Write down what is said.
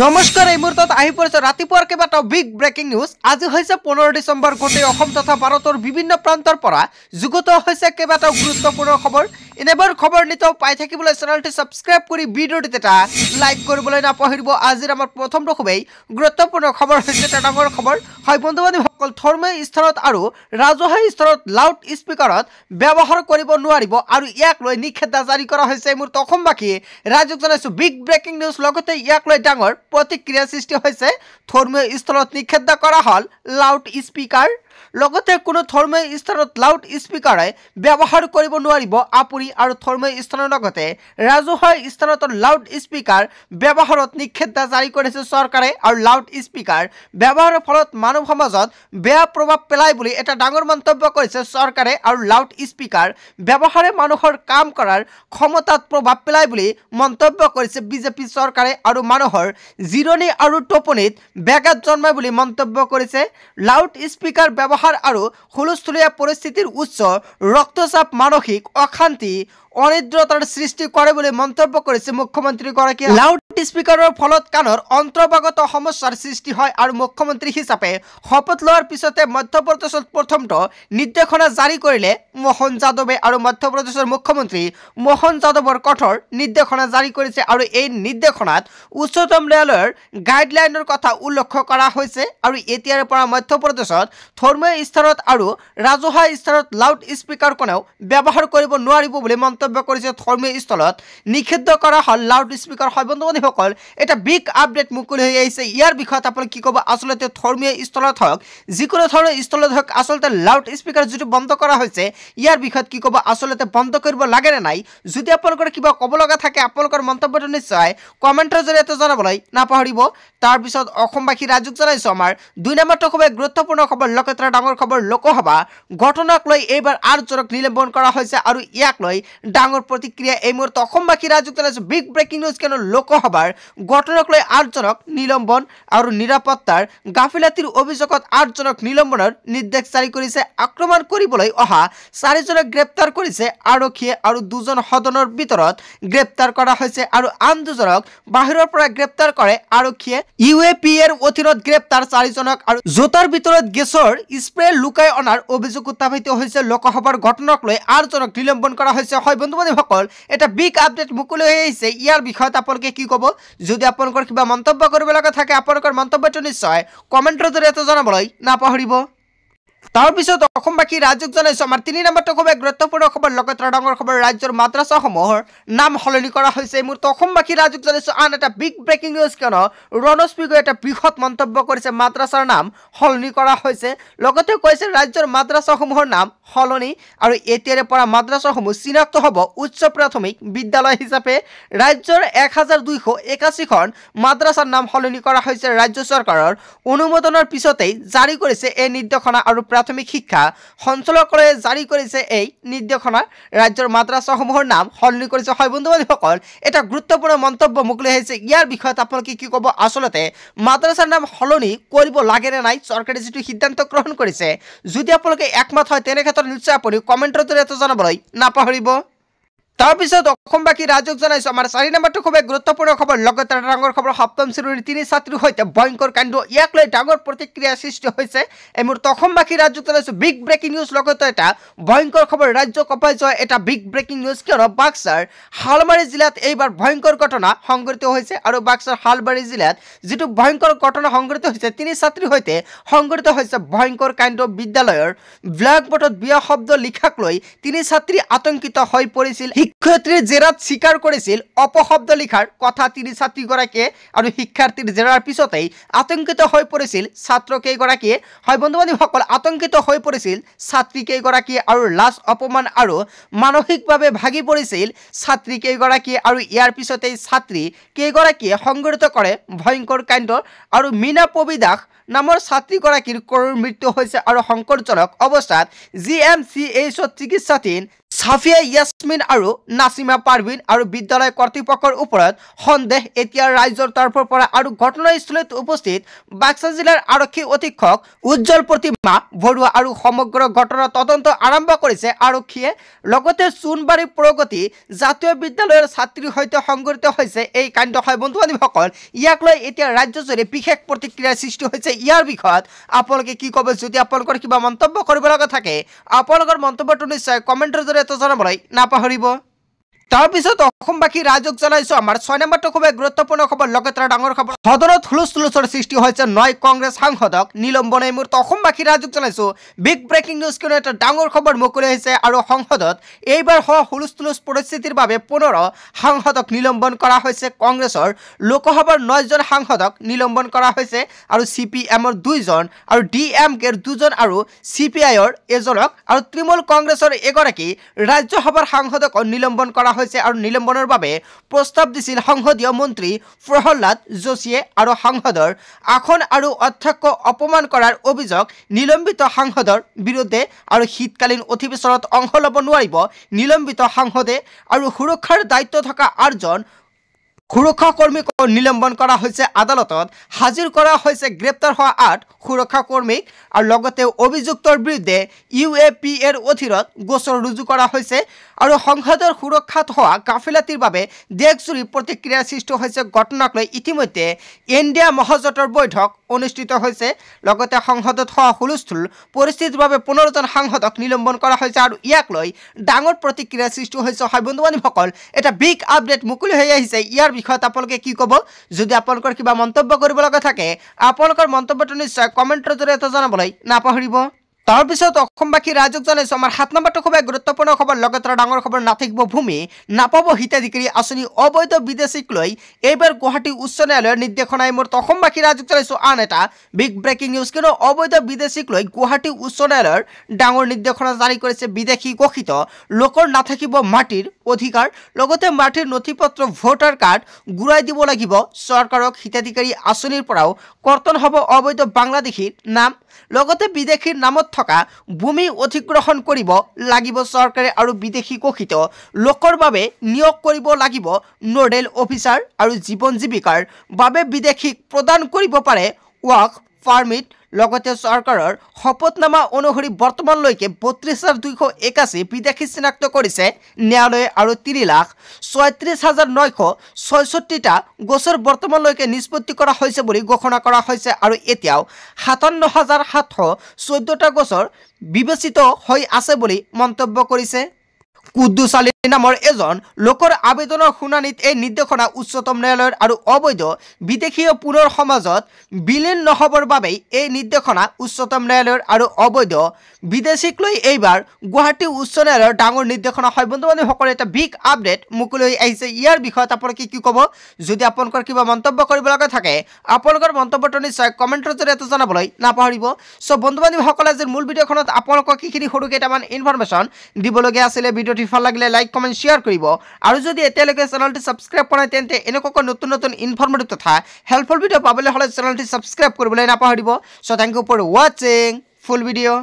নমস্কাৰ এই মুহূৰ্তত আহি পৰিছে ৰাতিপুৱাৰ কেইবাটাও বিগ ব্ৰেকিং নিউজ। আজি হৈছে 15 ডিচেম্বৰ। গোটেই অসম তথা ভাৰতৰ বিভিন্ন প্ৰান্তৰ পৰা যুগত হৈছে কেইবাটাও গুৰুত্বপূৰ্ণ খবৰ। এনেবোৰ খবৰ নিতৌ পাই থাকিবলৈ চেনেলটি সাবস্ক্ৰাইব কৰি ভিডিঅ'টিত এটা লাইক কৰিবলৈ নাপাহৰিব। আজিৰ আমাৰ প্ৰথমটো খুবেই গুৰুত্বপূৰ্ণ খবৰ হৈছে এটা ডাঙৰ খবৰ। হয় বন্ধু-বান্ধৱীসকল, ধৰ্মীয় স্থানত আৰু ৰাজহুৱা স্থানত লাউড স্পিকাৰত ব্যৱহাৰ কৰিব নোৱাৰিব আৰু ইয়াক লৈ নিষেধাজ্ঞা জাৰি কৰা হৈছে। এই মুহূৰ্তত অসমবাসী ৰাজ্যক জনাইছো বিগ ব্ৰেকিং নিউজ। লগতে ইয়াক লৈ ডাঙৰ প্ৰতিক্ৰিয়া সৃষ্টি হৈছে। ধৰ্মীয় স্থলত নিষেধাজ্ঞা কৰা হল লাউড স্পিকাৰ। লগতে কোনো ধৰ্মীয় স্থানত লাউড স্পিকাৰে ব্যৱহাৰ কৰিব নোৱাৰিব। আপুনি আৰু ধৰ্মীয় স্থানৰ লগতে ৰাজহুৱা স্থানত লাউড স্পিকাৰ ব্যৱহাৰত নিষেধাজ্ঞা জাৰি কৰিছে চৰকাৰে। আৰু লাউড স্পিকাৰ ব্যৱহাৰৰ ফলত মানৱ সমাজত বেয়া প্ৰভাৱ পেলায় বুলি এটা ডাঙৰ মন্তব্য কৰিছে চৰকাৰে। আৰু লাউড স্পিকাৰ ব্যৱহাৰে মানুহৰ কাম কৰাৰ ক্ষমতাত প্ৰভাৱ পেলায় বুলি মন্তব্য কৰিছে বিজেপি চৰকাৰে। আৰু মানুহৰ জিৰণি আৰু টোপনিত ব্যাঘাত জন্মায় বুলি মন্তব্য কৰিছে। লাউড স্পিকাৰ ব্যৱহাৰ আৰু হুলস্থুলীয়া পৰিস্থিতিৰ উচ্চ ৰক্তচাপ, মানসিক অশান্তি, অনিদ্ৰতাৰ সৃষ্টি কৰে বুলি মন্তব্য কৰিছে মুখ্যমন্ত্ৰীগৰাকীয়ে। লাউড স্পিকাৰৰ ফলত কাণৰ অন্তৰ্ভাগত সমস্যাৰ সৃষ্টি হয়। আৰু মুখ্যমন্ত্ৰী হিচাপে শপত লোৱাৰ পিছতে মধ্যপ্ৰদেশত প্ৰথমটো নিৰ্দেশনা জাৰি কৰিলে মোহন যাদৱে। আৰু মধ্যপ্ৰদেশৰ মুখ্যমন্ত্ৰী মোহন যাদৱৰ কঠোৰ নিৰ্দেশনা জাৰি কৰিছে। আৰু এই নিৰ্দেশনাত উচ্চতম ন্যায়ালয়ৰ গাইডলাইনৰ কথা উল্লেখ কৰা হৈছে। আৰু এতিয়াৰ পৰা মধ্যপ্ৰদেশত ধৰ্মীয় স্থানত আৰু ৰাজহুৱা স্থানত লাউড স্পিকাৰ কোনেও ব্যৱহাৰ কৰিব নোৱাৰিব বুলি মন্তব্য কৰিছে। ধৰ্মীয় স্থলত নিষিদ্ধ কৰা হল লাউড স্পিকাৰ। হয় বন্ধু-বান্ধৱীসকল, এটা বিগ আপডেট মুকলি হৈ আহিছে। ইয়াৰ বিষয়ত আপুনি কি ক'ব? আচলতে ধৰ্মীয় স্থলত হওক, যিকোনো ধৰণৰ স্থলত হওক, আচলতে লাউড স্পিকাৰ যিটো বন্ধ কৰা হৈছে, ইয়াৰ বিষয়ত কি ক'ব? আচলতে বন্ধ কৰিব লাগে নে নাই? যদি আপোনালোকৰ কিবা ক'ব লগা থাকে, আপোনালোকৰ মন্তব্যটো নিশ্চয় কমেণ্টৰ জৰিয়তে জনাবলৈ নাপাহৰিব। তাৰপিছত অসমবাসী ৰাজ্যক জনাইছো আমাৰ 2 নম্বৰটো খুবেই গুৰুত্বপূৰ্ণ খবৰ। লগতে ডাঙৰ খবৰ, লোকসভা ঘটনাক লৈ এইবাৰ 8জনক নিলম্বন কৰা হৈছে। আৰু ইয়াক লৈ ডাঙৰ প্ৰতিক্ৰিয়া এই মুহূৰ্তত অসমবাসী ৰাজ্যক জনাইছো বিগ ব্ৰেকিং নিউজ। কিয়নো লোকসভাৰ ঘটনাক লৈ 8জনক নিলম্বন আৰু নিৰাপত্তাৰ গাফিলাতিৰ অভিযোগত 8জনক নিলম্বনৰ নিৰ্দেশ জাৰি কৰিছে। আক্ৰমণ কৰিবলৈ অহা 4জনক গ্ৰেপ্তাৰ কৰিছে আৰক্ষীয়ে। আৰু 2জন সদনৰ ভিতৰত গ্ৰেপ্তাৰ কৰা হৈছে আৰু আন 2জনক বাহিৰৰ পৰা গ্ৰেপ্তাৰ কৰে আৰক্ষীয়ে। UAP এৰ অধীনত গ্ৰেপ্তাৰ 4জনক। আৰু জোতাৰ ভিতৰত গেছৰ স্প্ৰে লুকাই অনাৰ অভিযোগ উত্থাপিত হৈছে। লোকসভাৰ ঘটনাক লৈ 8জনক নিলম্বন কৰা হৈছে। হয় বন্ধু-বান্ধৱীসকল, এটা বিগ আপডেট মুকলি হৈ আহিছে। ইয়াৰ বিষয়ত আপোনালোকে কি ক'ব? যদি আপোনালোকৰ কিবা মন্তব্য কৰিব লগা থাকে, আপোনালোকৰ মন্তব্যটো নিশ্চয় কমেণ্টৰ জৰিয়তে জনাবলৈ নাপাহৰিব। তাৰপিছত অসমবাসী ৰাজ্যক জনাইছো আমাৰ 3 নম্বৰটো খুবেই গুৰুত্বপূৰ্ণ খবৰ। লগতে ডাঙৰ খবৰ, ৰাজ্যৰ মাদ্ৰাছাসমূহৰ নাম সলনি কৰা হৈছে। এই মুহূৰ্তত অসমবাসী ৰাজ্যক জনাইছো আন এটা বিগ ব্ৰেকিং নিউজ। কিয়নো ৰণোজ পেগুৱে এটা বৃহৎ মন্তব্য কৰিছে। মাদ্ৰাছাৰ নাম সলনি কৰা হৈছে। লগতে কৈছে ৰাজ্যৰ মাদ্ৰাছাসমূহৰ নাম সলনি। আৰু এতিয়াৰে পৰা মাদ্ৰাছাসমূহ চিনাক্ত হ'ব উচ্চ প্ৰাথমিক বিদ্যালয় হিচাপে। ৰাজ্যৰ 1281খন মাদ্ৰাছাৰ নাম সলনি কৰা হৈছে। ৰাজ্য চৰকাৰৰ অনুমোদনৰ পিছতেই জাৰি কৰিছে এই নিৰ্দেশনা। আৰু প্ৰাথমিক শিক্ষা সঞ্চালকালয়ে জাৰি কৰিছে এই নিৰ্দেশনা। ৰাজ্যৰ মাদ্ৰাছাসমূহৰ নাম সলনি কৰিছে। হয় বন্ধু-বান্ধৱীসকল, এটা গুৰুত্বপূৰ্ণ মন্তব্য মুকলি হৈছে। ইয়াৰ বিষয়ত আপোনালোকে কি ক'ব? আচলতে মাদ্ৰাছাৰ নাম সলনি কৰিব লাগে নে নাই? চৰকাৰে যিটো সিদ্ধান্ত গ্ৰহণ কৰিছে, যদি আপোনালোকে একমত হয় তেনে ক্ষেত্ৰত নিশ্চয় আপুনি কমেণ্টৰ জৰিয়তে জনাবলৈ নাপাহৰিব। তাৰপিছত অসমবাসী ৰাজ্যক জনাইছো আমাৰ 4 নম্বৰটো খুবেই গুৰুত্বপূৰ্ণ খবৰ। লগতে ডাঙৰ খবৰ, 7ম শ্ৰেণীৰ 3 ছাত্ৰীৰ সৈতে ভয়ংকৰ কাণ্ড। ইয়াক লৈ ডাঙৰ প্ৰতিক্ৰিয়া সৃষ্টি হৈছে। এই মুহূৰ্তত অসমবাসী ৰাজ্যক জনাইছো বিগ ব্ৰেকিং নিউজ। লগতে এটা ভয়ংকৰ খবৰ, ৰাজ্য কঁপাই যোৱা এটা বিগ ব্ৰেকিং নিউজ। কিয়নো বাক্সাৰ হালমাৰী জিলাত এইবাৰ ভয়ংকৰ ঘটনা সংঘটিত হৈছে। আৰু বাক্সাৰ হালমাৰী জিলাত যিটো ভয়ংকৰ ঘটনা সংঘটিত হৈছে, 3 ছাত্ৰীৰ সৈতে সংঘটিত হৈছে ভয়ংকৰ কাণ্ড। বিদ্যালয়ৰ ব্লেকবোৰ্ডত বিয়া শব্দ লিখাক লৈ 3 ছাত্ৰী আতংকিত হৈ পৰিছিল। শিক্ষয়িত্ৰীৰ জেৰাত স্বীকাৰ কৰিছিল অপশব্দ লিখাৰ কথা 3 ছাত্ৰীগৰাকীয়ে। আৰু শিক্ষাৰ্থীৰ জেৰাৰ পিছতেই আতংকিত হৈ পৰিছিল ছাত্ৰকেইগৰাকীয়ে। হয় বন্ধু-বান্ধৱীসকল, আতংকিত হৈ পৰিছিল ছাত্ৰীকেইগৰাকীয়ে। আৰু লাজ, অপমান আৰু মানসিকভাৱে ভাগি পৰিছিল ছাত্ৰীকেইগৰাকীয়ে। আৰু ইয়াৰ পিছতেই ছাত্ৰীকেইগৰাকীয়ে সংঘটিত কৰে ভয়ংকৰ কাণ্ড। আৰু মীনা পবি দাস নামৰ ছাত্ৰীগৰাকীৰ কৰুণ মৃত্যু হৈছে। আৰু সংকটজনক অৱস্থাত GMCHত চিকিৎসাধীন সাফিয়া ইয়াসমিন আৰু নাছিমা পাৰভিন আৰু বিদ্যালয় কৰ্তৃপক্ষৰ ওপৰত সন্দেহ এতিয়া ৰাজ্যৰ তৰফৰ পৰা আৰু ঘটনাস্থলীত উপস্থিত বাক্সা জিলাৰ আৰক্ষী অধীক্ষক উজ্জ্বল প্ৰতিমা বৰুৱা আৰু সমগ্ৰ ঘটনাৰ তদন্ত আৰম্ভ কৰিছে আৰক্ষীয়ে লগতে সোণবাৰী প্ৰগতি জাতীয় বিদ্যালয়ৰ ছাত্ৰীৰ সৈতে সংঘটিত হৈছে এই কাণ্ড হয় বন্ধু বান্ধৱীসকল ইয়াক লৈ এতিয়া ৰাজ্যজুৰি বিশেষ প্ৰতিক্ৰিয়াৰ সৃষ্টি হৈছে ইয়াৰ বিষয়ত আপোনালোকে কি ক'ব যদি আপোনালোকৰ কিবা মন্তব্য কৰিব লগা থাকে আপোনালোকৰ মন্তব্যটো নিশ্চয় কমেণ্টৰ জৰিয়তে জনাবলৈ নাপাহৰিব তাৰপিছত অসমবাসী ৰাজক জনাইছো আমাৰ 6 নম্বৰটো খুব গুৰুত্বপূৰ্ণ খবৰ লগতে ডাঙৰ খবৰ সদনত হুলস্থুলৰ সৃষ্টি হৈছে 9 কংগ্ৰেছ সাংসদক নিলম্বনে মুহূৰ্ত অসমবাসী ৰাজক জনাইছো বিগ ব্ৰেকিং নিউজ কিনো এটা ডাঙৰ খবৰ মুকলি হৈছে আৰু সংসদত এইবাৰ হুলস্থুল পৰিস্থিতিৰ বাবে 15 সাংসদক নিলম্বন কৰা হৈছে কংগ্ৰেছৰ লোকসভাৰ 9 জন সাংসদক নিলম্বন কৰা হৈছে আৰু সিপিএমৰ 2 জন আৰু ডিএমকেৰ 2 জন আৰু সিপিআইৰ এজনক আৰু তৃণমূল কংগ্ৰেছৰ এগৰাকী ৰাজ্যসভাৰ সাংসদক নিলম্বন কৰা হৈছে আৰু নিলম্বনৰ বাবে প্ৰস্তাৱ দিছিল সংসদীয় মন্ত্ৰী প্ৰহ্লাদ যোশীয়ে আৰু সাংসদৰ আসন আৰু অধ্যক্ষ অপমান কৰাৰ অভিযোগ নিলম্বিত সাংসদৰ বিৰুদ্ধে আৰু শীতকালীন অধিৱেশনত অংশ ল'ব নোৱাৰিব নিলম্বিত সাংসদে আৰু সুৰক্ষাৰ দায়িত্ব থকা 8 জন সুৰক্ষা কৰ্মীক নিলম্বন কৰা হৈছে আদালতত হাজিৰ কৰা হৈছে গ্ৰেপ্তাৰ হোৱা 8 সুৰক্ষা কৰ্মীক আৰু লগতে অভিযুক্তৰ বিৰুদ্ধে ইউএপি এৰ অধীনত গোচৰ ৰুজু কৰা হৈছে আৰু সংসদৰ সুৰক্ষাত হোৱা গাফিলাতিৰ বাবে দেশজুৰি প্ৰতিক্ৰিয়াৰ সৃষ্টি হৈছে ঘটনাক লৈ ইতিমধ্যে ইণ্ডিয়া মহাজোঁটৰ বৈঠক অনুষ্ঠিত হৈছে লগতে সংসদত হোৱা হুলস্থুল পৰিস্থিতিৰ বাবে 15 জন সাংসদক নিলম্বন কৰা হৈছে আৰু ইয়াক লৈ ডাঙৰ প্ৰতিক্ৰিয়াৰ সৃষ্টি হৈছে হয় বন্ধু বান্ধৱীসকল এটা বিগ আপডেট মুকলি হৈ আহিছে ইয়াৰ বিষয়ত আপোনালোকে কি ক'ব যদি আপোনালোকৰ কিবা মন্তব্য কৰিব লগা থাকে আপোনালোকৰ মন্তব্যটো নিশ্চয় কমেণ্টৰ জৰিয়তে জনাবলৈ নাপাহৰিব তাৰপিছত অসমবাসী ৰাজক জনাইছো আমাৰ 7 নম্বৰটো খুব গুৰুত্বপূৰ্ণ খবৰ লগতে ডাঙৰ খবৰ নাথাকিব ভূমি নাপাব হিতাধিকাৰী আঁচনি অবৈধ বিদেশীক লৈ এইবাৰ গুৱাহাটী উচ্চ ন্যায়ালয়ৰ নিৰ্দেশনাই মোৰ অসমবাসী ৰাজক জনাইছো আন এটা বিগ ব্ৰেকিং নিউজ কিনো অবৈধ বিদেশীক লৈ গুৱাহাটী উচ্চ ন্যায়ালয়ৰ ডাঙৰ নিৰ্দেশনা জাৰি কৰিছে বিদেশী ঘোষিত লোকৰ নাথাকিব মাটিৰ অধিকাৰ লগতে মাটিৰ নথিপত্ৰ ভোটাৰ কাৰ্ড ঘূৰাই দিব লাগিব চৰকাৰক হিতাধিকাৰী আঁচনিৰ পৰাও কৰ্তন হ'ব অবৈধ বাংলাদেশীৰ নাম লগতে বিদেশীৰ নামত থকা ভূমি অধিগ্ৰহণ কৰিব লাগিব চৰকাৰে আৰু বিদেশী ঘোষিত লোকৰ বাবে নিয়োগ কৰিব লাগিব নোডেল অফিচাৰ আৰু জীৱন জীৱিকাৰ বাবে বিদেশীক প্ৰদান কৰিব পাৰে ৱৰ্ক পাৰমিট লগতে চৰকাৰৰ শপতনামা অনুসৰি বৰ্তমানলৈকে ৩২,২৮১ বিদেশী চিনাক্ত কৰিছে ন্যায়ালয়ে আৰু ৩,৩৬,৯৬৬টা গোচৰ বৰ্তমানলৈকে নিষ্পত্তি কৰা হৈছে বুলি ঘোষণা কৰা হৈছে আৰু এতিয়াও ৫৭,৭১৪টা গোচৰ বিবেচিত হৈ আছে বুলি মন্তব্য কৰিছে কুদ্দুছ আলী নামৰ এজন লোকৰ আবেদনৰ শুনানিত এই নিৰ্দেশনা উচ্চতম ন্যায়ালয়ৰ আৰু অবৈধ বিদেশীয় পুনৰ সমাজত বিলীন নহবৰ বাবে এই নিৰ্দেশনা উচ্চতম ন্যায়ালয়ৰ আৰু অবৈধ বিদেশীক লৈ এইবাৰ গুৱাহাটী উচ্চ ন্যায়ালয়ৰ ডাঙৰ নিৰ্দেশনা হয় বন্ধু বান্ধৱীসকল এটা বিগ আপডেট মুকলি হৈ আহিছে ইয়াৰ বিষয়ত আপোনালোকে কি ক'ব যদি আপোনালোকৰ কিবা মন্তব্য কৰিব লগা থাকে আপোনালোকৰ মন্তব্যটো নিশ্চয় কমেণ্টৰ জৰিয়তে জনাবলৈ নাপাহৰিব সো বন্ধু বান্ধৱীসকল আজিৰ মূল ভিডিঅ'খনত আপোনালোকক কিখিনি সৰু কেইটামান ইনফৰমেশ্যন দিবলগীয়া আছিলে ভিডিঅ'টি ভাল লাগিলে লাইক কমেণ্ট শ্বেয়াৰ কৰিব আৰু যদি এতিয়ালৈকে চেনেলটি সাবস্ক্ৰাইব কৰা নাই তেন্তে এনেকুৱা নতুন নতুন ইনফৰমেটিভ তথা হেল্পফুল ভিডিঅ' পাবলৈ হ'লে চেনেলটি সাবস্ক্ৰাইব কৰিবলৈ নাপাহৰিব so thank you for watching full video'